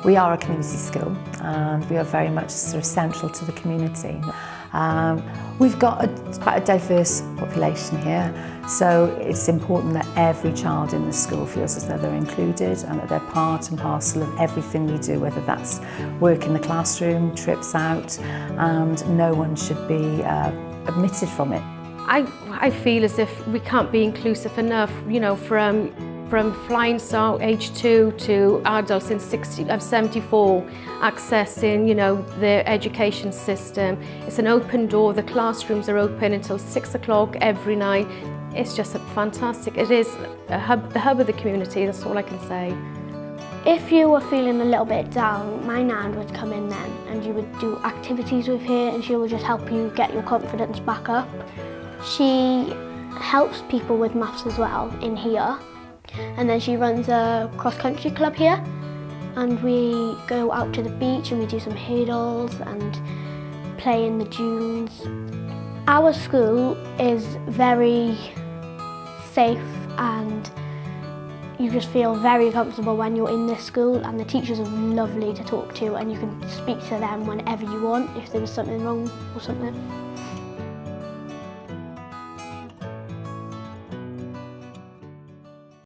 We are a community school and we are very much sort of central to the community. We've got quite a diverse population here, so it's important that every child in the school feels as though they're included and that they're part and parcel of everything we do, whether that's work in the classroom, trips out, and no one should be omitted from it. I feel as if we can't be inclusive enough, you know, from flying start age 2 to adults in 74 accessing, you know, the education system. It's an open door, the classrooms are open until 6 o'clock every night. It's just fantastic. It is the hub of the community, that's all I can say. If you were feeling a little bit down, my nan would come in then and you would do activities with her and she will just help you get your confidence back up. She helps people with maths as well in here. And then she runs a cross-country club here and we go out to the beach and we do some hurdles and play in the dunes. Our school is very safe and you just feel very comfortable when you're in this school, and the teachers are lovely to talk to and you can speak to them whenever you want if there was something wrong or something.